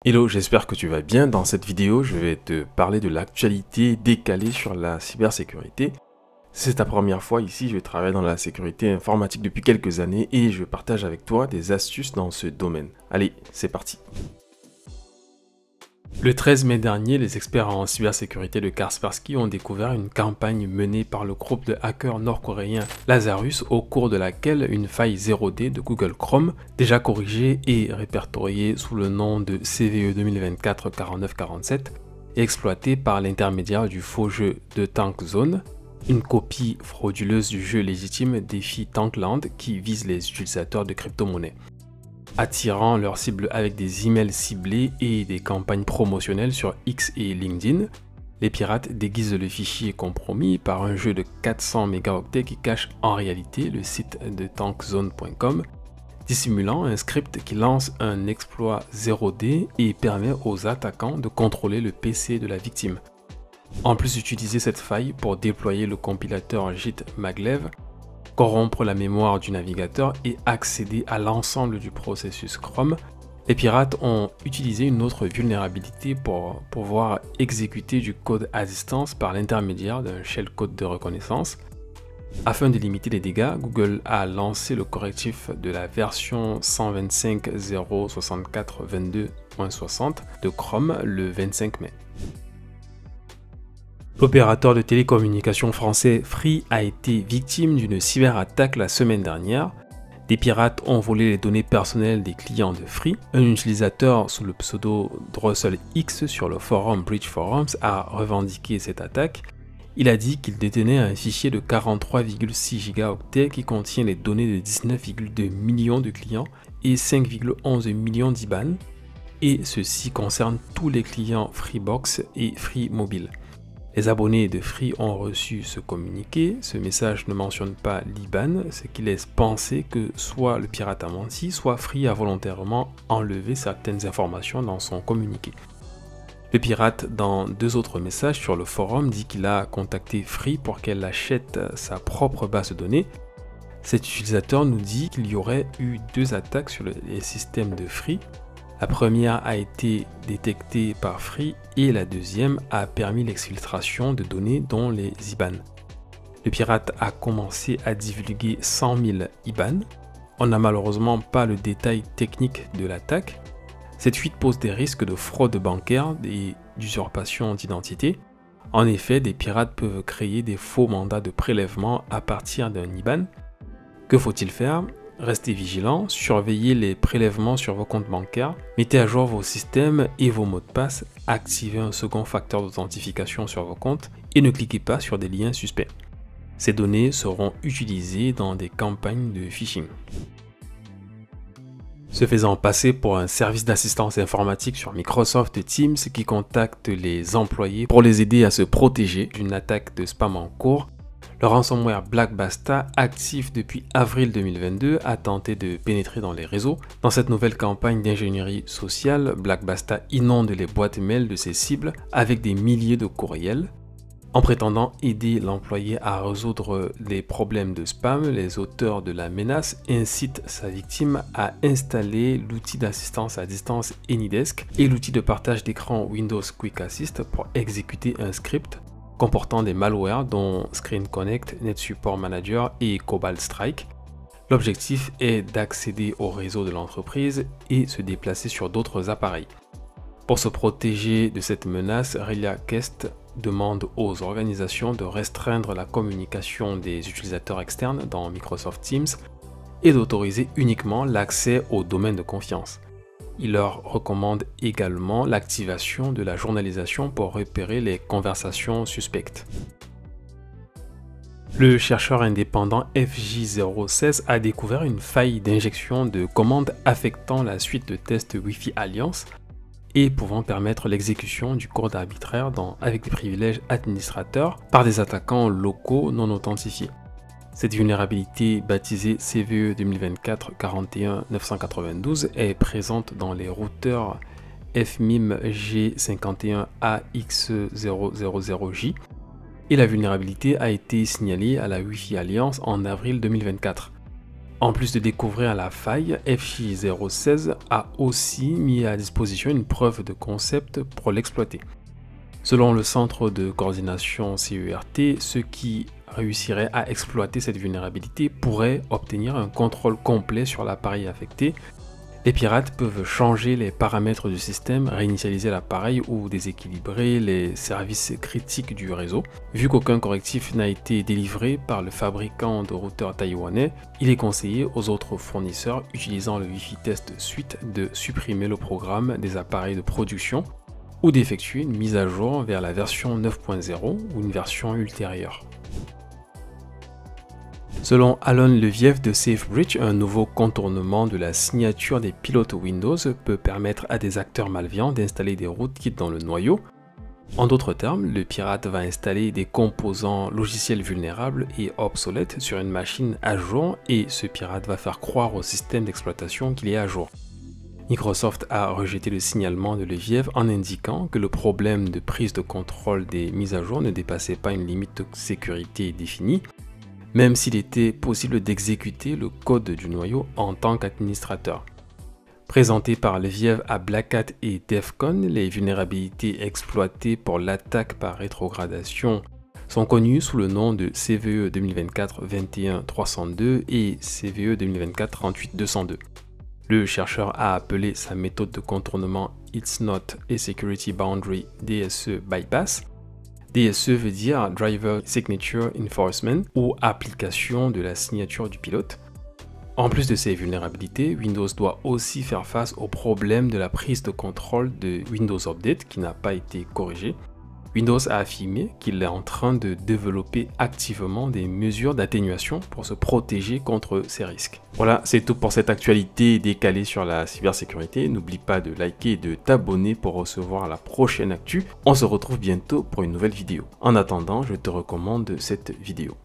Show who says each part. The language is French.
Speaker 1: Hello, j'espère que tu vas bien. Dans cette vidéo, je vais te parler de l'actualité décalée sur la cybersécurité. Si c'est ta première fois ici, je travaille dans la sécurité informatique depuis quelques années et je partage avec toi des astuces dans ce domaine. Allez, c'est parti. Le 13 mai dernier, les experts en cybersécurité de Kaspersky ont découvert une campagne menée par le groupe de hackers nord-coréen Lazarus au cours de laquelle une faille 0D de Google Chrome, déjà corrigée et répertoriée sous le nom de CVE 2024-4947, est exploitée par l'intermédiaire du faux jeu de Tank Zone, une copie frauduleuse du jeu légitime Défi Tankland qui vise les utilisateurs de crypto-monnaies. Attirant leurs cibles avec des emails ciblés et des campagnes promotionnelles sur X et LinkedIn, les pirates déguisent le fichier compromis par un jeu de 400 mégaoctets qui cache en réalité le site de tankzone.com, dissimulant un script qui lance un exploit 0D et permet aux attaquants de contrôler le PC de la victime. En plus d'utiliser cette faille pour déployer le compilateur JIT Maglev, corrompre la mémoire du navigateur et accéder à l'ensemble du processus Chrome, les pirates ont utilisé une autre vulnérabilité pour pouvoir exécuter du code à distance par l'intermédiaire d'un shellcode de reconnaissance. Afin de limiter les dégâts, Google a lancé le correctif de la version 125.064.22.60 de Chrome le 25 mai. L'opérateur de télécommunications français Free a été victime d'une cyberattaque la semaine dernière. Des pirates ont volé les données personnelles des clients de Free. Un utilisateur sous le pseudo DrosselX sur le forum Bridge Forums a revendiqué cette attaque. Il a dit qu'il détenait un fichier de 43,6 gigaoctets qui contient les données de 19,2 millions de clients et 5,11 millions d'IBAN. Et ceci concerne tous les clients Freebox et Free Mobile. Les abonnés de Free ont reçu ce communiqué. Ce message ne mentionne pas l'IBAN, ce qui laisse penser que soit le pirate a menti, soit Free a volontairement enlevé certaines informations dans son communiqué. Le pirate, dans deux autres messages sur le forum, dit qu'il a contacté Free pour qu'elle achète sa propre base de données. Cet utilisateur nous dit qu'il y aurait eu deux attaques sur les systèmes de Free. La première a été détectée par Free et la deuxième a permis l'exfiltration de données dont les IBAN. Le pirate a commencé à divulguer 100 000 IBAN. On n'a malheureusement pas le détail technique de l'attaque. Cette fuite pose des risques de fraude bancaire et d'usurpation d'identité. En effet, des pirates peuvent créer des faux mandats de prélèvement à partir d'un IBAN. Que faut-il faire ? Restez vigilants, surveillez les prélèvements sur vos comptes bancaires, mettez à jour vos systèmes et vos mots de passe, activez un second facteur d'authentification sur vos comptes et ne cliquez pas sur des liens suspects. Ces données seront utilisées dans des campagnes de phishing. Se faisant passer pour un service d'assistance informatique sur Microsoft Teams qui contacte les employés pour les aider à se protéger d'une attaque de spam en cours, le ransomware BlackBasta, actif depuis avril 2022, a tenté de pénétrer dans les réseaux. Dans cette nouvelle campagne d'ingénierie sociale, BlackBasta inonde les boîtes mail de ses cibles avec des milliers de courriels. En prétendant aider l'employé à résoudre les problèmes de spam, les auteurs de la menace incitent sa victime à installer l'outil d'assistance à distance AnyDesk et l'outil de partage d'écran Windows Quick Assist pour exécuter un script comportant des malwares dont Screen Connect, NetSupport Manager et Cobalt Strike. L'objectif est d'accéder au réseau de l'entreprise et se déplacer sur d'autres appareils. Pour se protéger de cette menace, ReliaQuest demande aux organisations de restreindre la communication des utilisateurs externes dans Microsoft Teams et d'autoriser uniquement l'accès aux domaines de confiance. Il leur recommande également l'activation de la journalisation pour repérer les conversations suspectes. Le chercheur indépendant FJ016 a découvert une faille d'injection de commandes affectant la suite de tests Wi-Fi Alliance et pouvant permettre l'exécution du code arbitraire avec des privilèges administrateurs par des attaquants locaux non authentifiés. Cette vulnérabilité, baptisée CVE 2024-41-992, est présente dans les routeurs FMIM G51AX000J et la vulnérabilité a été signalée à la Wi-Fi Alliance en avril 2024. En plus de découvrir la faille, FJ016 a aussi mis à disposition une preuve de concept pour l'exploiter. Selon le centre de coordination CERT, ceux qui réussiraient à exploiter cette vulnérabilité pourraient obtenir un contrôle complet sur l'appareil affecté. Les pirates peuvent changer les paramètres du système, réinitialiser l'appareil ou déséquilibrer les services critiques du réseau. Vu qu'aucun correctif n'a été délivré par le fabricant de routeurs taïwanais, il est conseillé aux autres fournisseurs utilisant le Wi-Fi Test Suite de supprimer le programme des appareils de production ou d'effectuer une mise à jour vers la version 9.0 ou une version ultérieure. Selon Alon Leviev de SafeBridge, un nouveau contournement de la signature des pilotes Windows peut permettre à des acteurs malveillants d'installer des rootkits dans le noyau. En d'autres termes, le pirate va installer des composants logiciels vulnérables et obsolètes sur une machine à jour et ce pirate va faire croire au système d'exploitation qu'il est à jour. Microsoft a rejeté le signalement de Leviev en indiquant que le problème de prise de contrôle des mises à jour ne dépassait pas une limite de sécurité définie, même s'il était possible d'exécuter le code du noyau en tant qu'administrateur. Présenté par Leviev à Black Hat et DEF CON, les vulnérabilités exploitées pour l'attaque par rétrogradation sont connues sous le nom de CVE 2024-21-302 et CVE 2024-38-202. Le chercheur a appelé sa méthode de contournement It's Not a Security Boundary DSE Bypass. DSE veut dire Driver Signature Enforcement ou application de la signature du pilote. En plus de ces vulnérabilités, Windows doit aussi faire face au problème de la prise de contrôle de Windows Update qui n'a pas été corrigé. Windows a affirmé qu'il est en train de développer activement des mesures d'atténuation pour se protéger contre ces risques. Voilà, c'est tout pour cette actualité décalée sur la cybersécurité. N'oublie pas de liker et de t'abonner pour recevoir la prochaine actu. On se retrouve bientôt pour une nouvelle vidéo. En attendant, je te recommande cette vidéo.